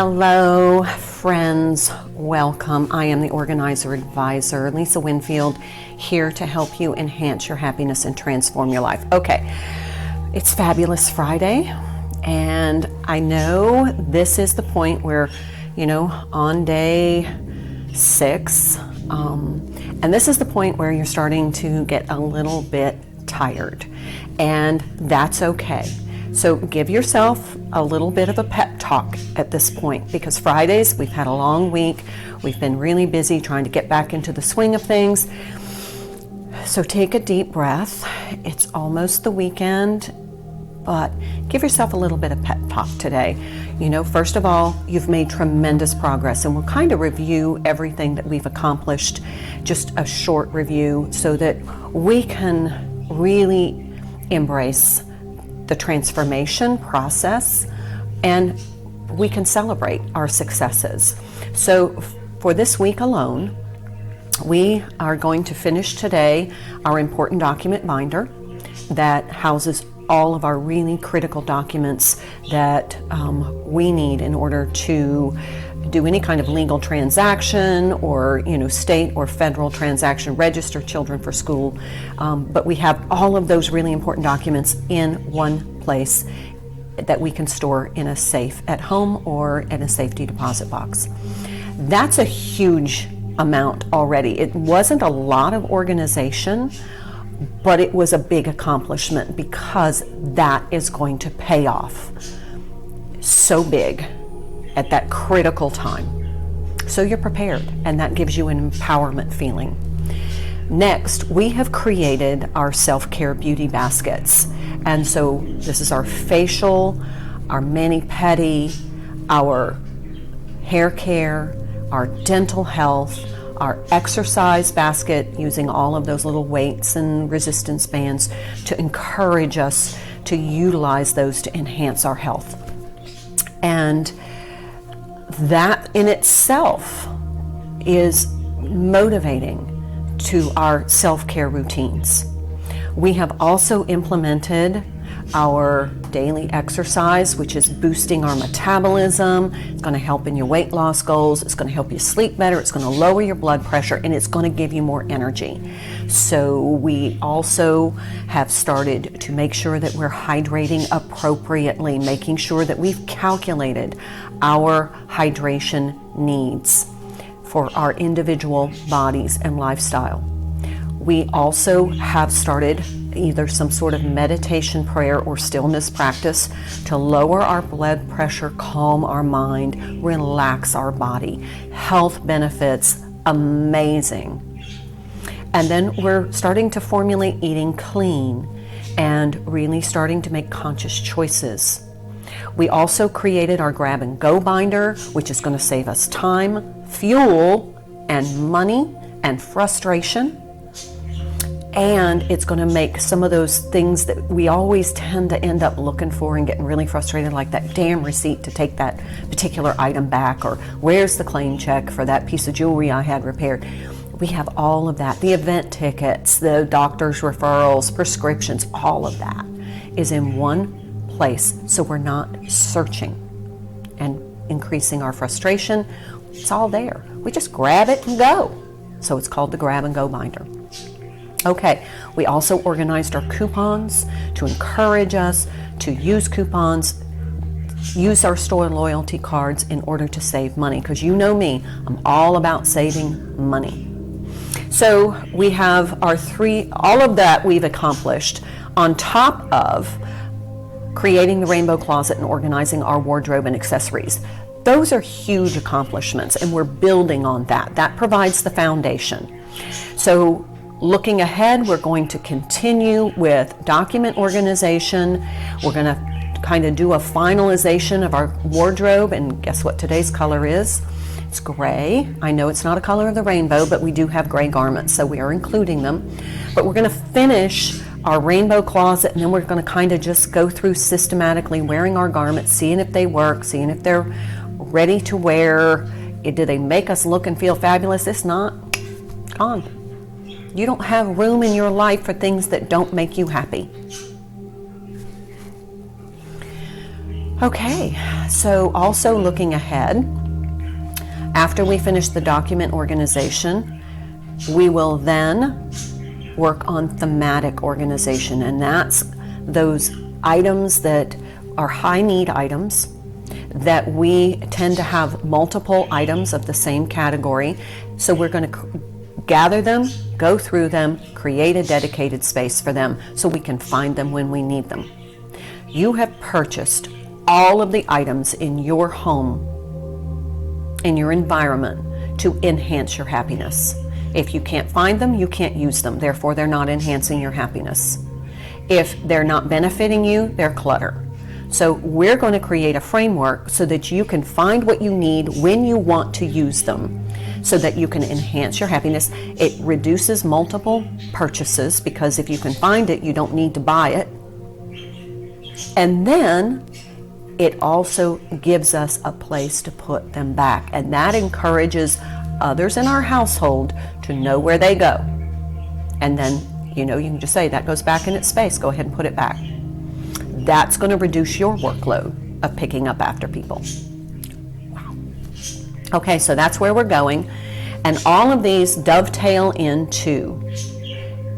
Hello, friends. Welcome. I am the organizer advisor, Lisa Winfield, here to help you enhance your happiness and transform your life. Okay, it's Fabulous Friday, and I know this is the point where, on day 6, and this is the point where you're starting to get a little bit tired, and that's okay. So give yourself a little bit of a pep talk at this point, because Fridays, we've had a long week. We've been really busy trying to get back into the swing of things. So take a deep breath. It's almost the weekend, but give yourself a little bit of pep talk today. First of all, you've made tremendous progress, and we'll kind of review everything that we've accomplished, just a short review, so that we can really embrace the transformation process and we can celebrate our successes. So for this week alone, we are going to finish today our important document binder that houses all of our really critical documents that we need in order to do any kind of legal transaction or state or federal transaction, register children for school. But we have all of those really important documents in one place that we can store in a safe at home or in a safety deposit box. That's a huge amount already. It wasn't a lot of organization, but it was a big accomplishment because that is going to pay off so big at that critical time. So you're prepared, and that gives you an empowerment feeling. Next, we have created our self-care beauty baskets. And so this is our facial, our mani-pedi, our hair care, our dental health, our exercise basket, using all of those little weights and resistance bands to encourage us to utilize those to enhance our health. And that in itself is motivating to our self-care routines. We have also implemented our daily exercise, which is boosting our metabolism. It's going to help in your weight loss goals. It's going to help you sleep better. It's going to lower your blood pressure, and it's going to give you more energy. So we also have started to make sure that we're hydrating appropriately, making sure that we've calculated our hydration needs for our individual bodies and lifestyle. We also have started either some sort of meditation prayer or stillness practice to lower our blood pressure, calm our mind, relax our body. Health benefits, amazing. And then we're starting to formulate eating clean and really starting to make conscious choices. We also created our grab and go binder, which is going to save us time, fuel, and money and frustration. And it's going to make some of those things that we always tend to end up looking for and getting really frustrated, like that damn receipt to take that particular item back, or where's the claim check for that piece of jewelry I had repaired. We have all of that. The event tickets, the doctor's referrals, prescriptions, all of that is in one place. So we're not searching and increasing our frustration. It's all there. We just grab it and go. So it's called the grab and go binder. Okay, we also organized our coupons to encourage us to use coupons, use our store loyalty cards in order to save money, because you know me, I'm all about saving money. So we have our all of that we've accomplished on top of creating the rainbow closet and organizing our wardrobe and accessories. Those are huge accomplishments, and we're building on that. That provides the foundation. So looking ahead, we're going to continue with document organization. We're going to kind of do a finalization of our wardrobe, and guess what today's color is? It's gray. I know it's not a color of the rainbow, but we do have gray garments, so we are including them. But we're going to finish our rainbow closet, and then we're going to kind of just go through systematically wearing our garments, seeing if they work, seeing if they're ready to wear. Do they make us look and feel fabulous? If not, gone. You don't have room in your life for things that don't make you happy. Okay, so also looking ahead, after we finish the document organization, we will then work on thematic organization, and that's those items that are high need items that we tend to have multiple items of the same category. So we're going to gather them, go through them, create a dedicated space for them so we can find them when we need them. You have purchased all of the items in your home, in your environment, to enhance your happiness. If you can't find them, you can't use them. Therefore, they're not enhancing your happiness. If they're not benefiting you, they're clutter. So we're going to create a framework so that you can find what you need when you want to use them, so that you can enhance your happiness. It reduces multiple purchases because if you can find it, you don't need to buy it. And then it also gives us a place to put them back. And that encourages others in our household to know where they go. And then, you can just say, that goes back in its space. Go ahead and put it back. That's going to reduce your workload of picking up after people. Wow. Okay, so that's where we're going. And all of these dovetail into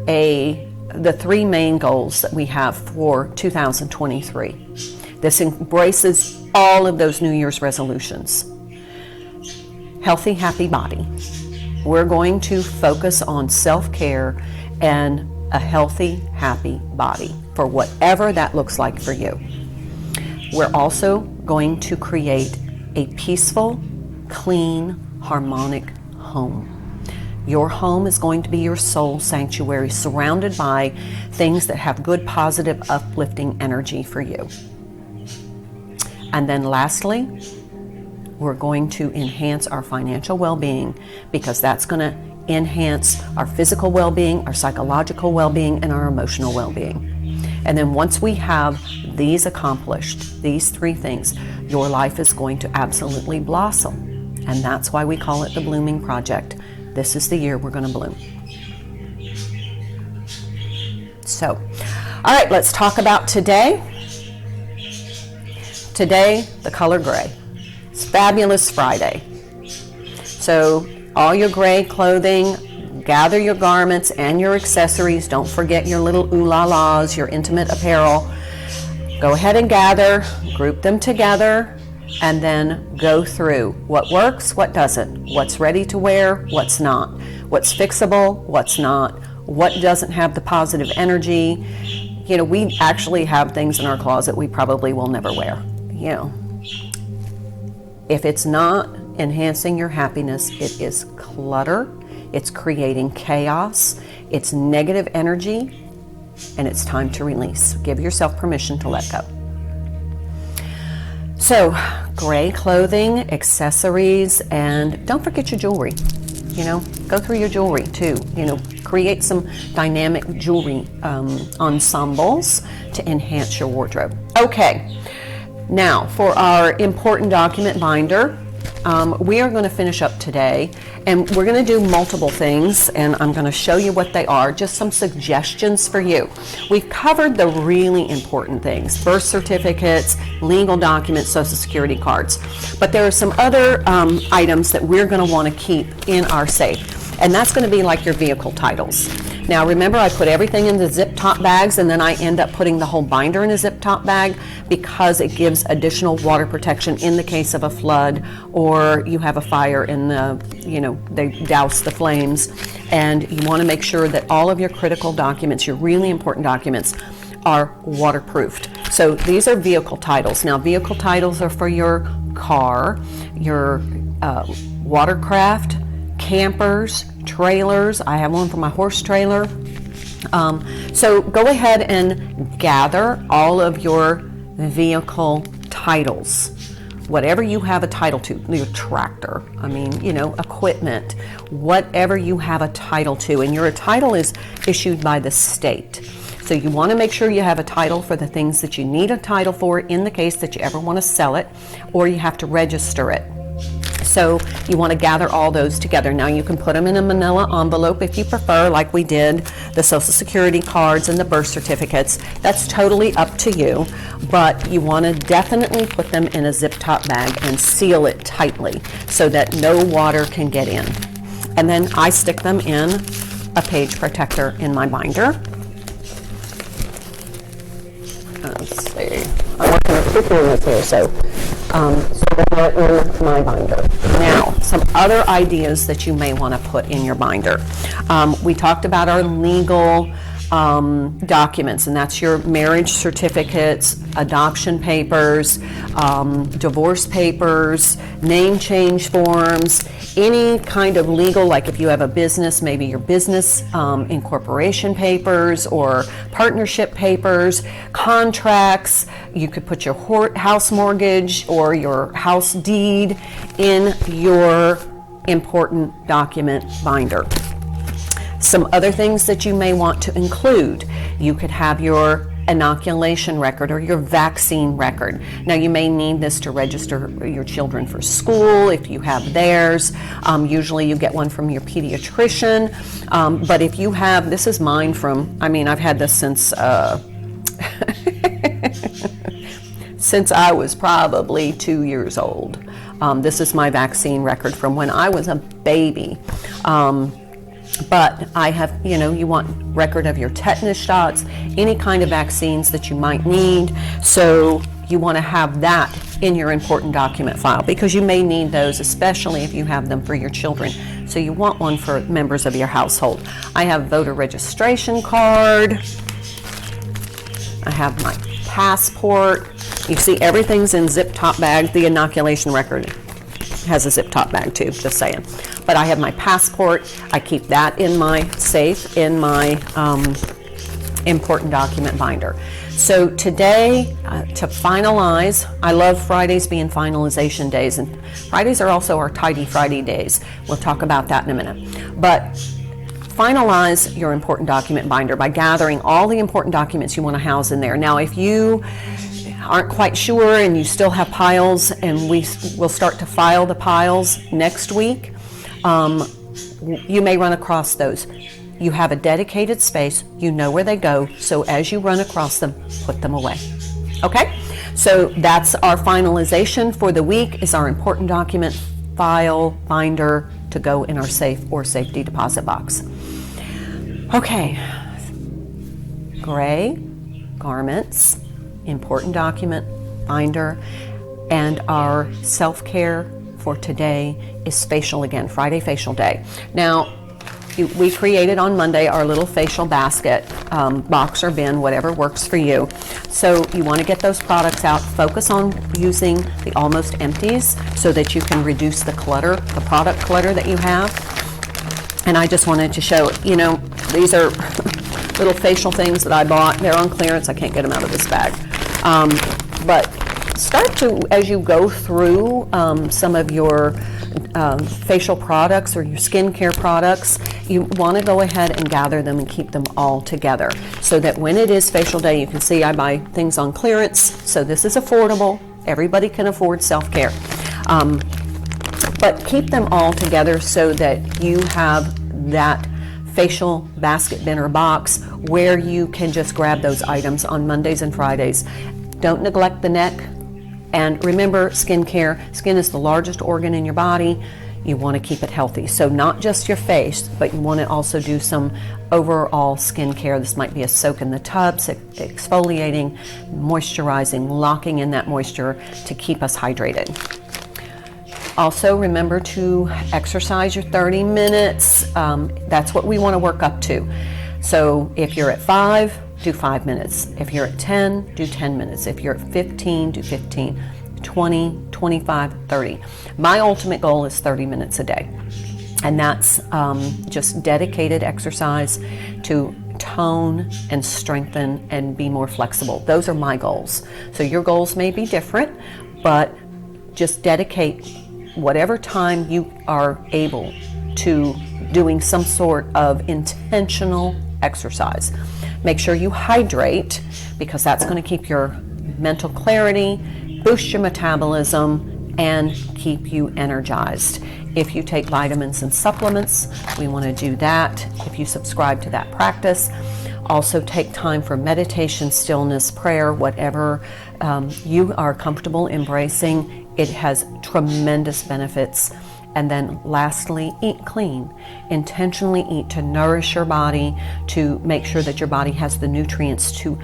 the three main goals that we have for 2023. This embraces all of those New Year's resolutions. Healthy, happy body. We're going to focus on self-care and a healthy, happy body for whatever that looks like for you. We're also going to create a peaceful, clean, harmonic home. Your home is going to be your soul sanctuary, surrounded by things that have good, positive, uplifting energy for you. And then lastly, we're going to enhance our financial well-being, because that's going to enhance our physical well-being, our psychological well-being, and our emotional well-being. And then once we have these accomplished, these three things, your life is going to absolutely blossom. And that's why we call it the Blooming Project. This is the year we're going to bloom. So, all right, let's talk about today. Today, the color gray. It's Fabulous Friday. So all your gray clothing, gather your garments and your accessories. Don't forget your little ooh-la-las, your intimate apparel. Go ahead and gather, group them together, and then go through what works, what doesn't, what's ready to wear, what's not, what's fixable, what's not, what doesn't have the positive energy. We actually have things in our closet we probably will never wear. If it's not enhancing your happiness, it is clutter, it's creating chaos, it's negative energy, and it's time to release. Give yourself permission to let go. So, gray clothing, accessories, and don't forget your jewelry. Go through your jewelry too. Create some dynamic jewelry ensembles to enhance your wardrobe. Okay. Now, for our important document binder, we are going to finish up today, and we're going to do multiple things, and I'm going to show you what they are, just some suggestions for you. We've covered the really important things: birth certificates, legal documents, Social Security cards. But there are some other items that we're going to want to keep in our safe, and that's going to be like your vehicle titles. Now remember, I put everything in the zip top bags, and then I end up putting the whole binder in a zip top bag because it gives additional water protection in the case of a flood, or you have a fire in they douse the flames, and you want to make sure that all of your critical documents, your really important documents, are waterproofed. So these are vehicle titles. Now, vehicle titles are for your car, your watercraft, campers, trailers. I have one for my horse trailer. So go ahead and gather all of your vehicle titles. Whatever you have a title to, your tractor, equipment, whatever you have a title to, and your title is issued by the state. So you want to make sure you have a title for the things that you need a title for in the case that you ever want to sell it, or you have to register it. So you want to gather all those together. Now you can put them in a manila envelope if you prefer, like we did the Social Security cards and the birth certificates. That's totally up to you, but you want to definitely put them in a zip top bag and seal it tightly so that no water can get in. And then I stick them in a page protector in my binder. Let's see, I'm working with 2 units here, so they're in my binder. Now, some other ideas that you may want to put in your binder. We talked about our legal documents, and that's your marriage certificates, adoption papers, divorce papers, name change forms, any kind of legal, like if you have a business, maybe your business incorporation papers or partnership papers, contracts. You could put your house mortgage or your house deed in your important document binder. Some other things that you may want to include, you could have your inoculation record or your vaccine record. Now you may need this to register your children for school if you have theirs. Usually you get one from your pediatrician, but if you have, this is mine from, I've had this since since I was probably 2 years old. This is my vaccine record from when I was a baby. But I have, you want record of your tetanus shots, any kind of vaccines that you might need. So you want to have that in your important document file because you may need those, especially if you have them for your children. So you want one for members of your household. I have voter registration card. I have my passport. You see, everything's in zip top bag. The inoculation record has a zip top bag too, just saying. But I have my passport. I keep that in my safe, in my important document binder. So today, to finalize, I love Fridays being finalization days, and Fridays are also our Tidy Friday days. We'll talk about that in a minute. But finalize your important document binder by gathering all the important documents you want to house in there. Now, if you aren't quite sure and you still have piles, and we will start to file the piles next week, you may run across those. You have a dedicated space, you know where they go, so as you run across them, put them away. Okay? So that's our finalization for the week, is our important document file binder to go in our safe or safety deposit box. Okay. Gray garments, important document binder, and our self-care for today is facial again, Friday facial day. Now, we created on Monday our little facial basket, box or bin, whatever works for you. So you want to get those products out, focus on using the almost empties so that you can reduce the clutter, the product clutter that you have. And I just wanted to show, these are little facial things that I bought. They're on clearance. I can't get them out of this bag. But start to, as you go through some of your facial products or your skincare products, you want to go ahead and gather them and keep them all together so that when it is facial day, you can see I buy things on clearance. So this is affordable. Everybody can afford self-care. But keep them all together so that you have that facial basket bin or box where you can just grab those items on Mondays and Fridays. Don't neglect the neck. And remember, skincare. Skin is the largest organ in your body. You want to keep it healthy. So not just your face, but you want to also do some overall skincare. This might be a soak in the tub, exfoliating, moisturizing, locking in that moisture to keep us hydrated. Also, remember to exercise your 30 minutes. That's what we want to work up to. So if you're at 5, do 5 minutes. If you're at 10, do 10 minutes. If you're at 15, do 15. 20, 25, 30. My ultimate goal is 30 minutes a day. And that's just dedicated exercise to tone and strengthen and be more flexible. Those are my goals. So your goals may be different, but just dedicate whatever time you are able to doing some sort of intentional exercise. Make sure you hydrate because that's going to keep your mental clarity, boost your metabolism, and keep you energized. If you take vitamins and supplements, we want to do that. If you subscribe to that practice, also take time for meditation, stillness, prayer, whatever you are comfortable embracing. It has tremendous benefits. And then lastly, eat clean. Intentionally eat to nourish your body, to make sure that your body has the nutrients to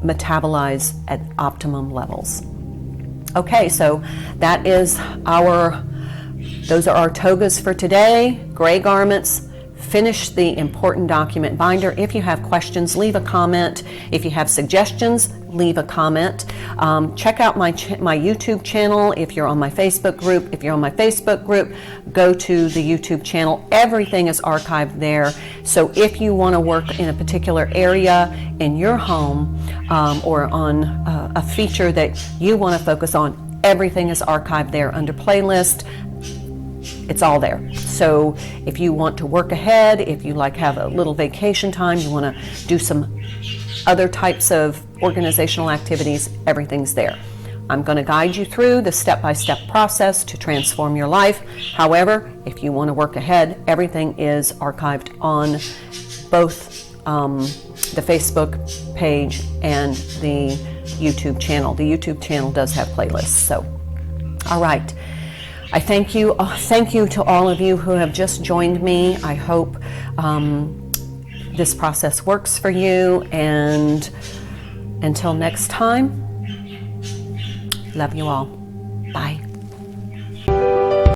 metabolize at optimum levels. Okay, so that is those are our togas for today. Gray garments. Finish the important document binder. If you have questions, leave a comment. If you have suggestions, leave a comment. Check out my YouTube channel. If you're on my Facebook group, go to the YouTube channel. Everything is archived there. So if you want to work in a particular area in your home or on a feature that you want to focus on, everything is archived there under playlist. It's all there. So if you want to work ahead, if you have a little vacation time, you want to do some other types of organizational activities, everything's there. I'm going to guide you through the step-by-step process to transform your life. However, if you want to work ahead, everything is archived on both the Facebook page and the YouTube channel. The YouTube channel does have playlists. So, all right. I thank you to all of you who have just joined me. I hope this process works for you, and until next time, love you all. Bye.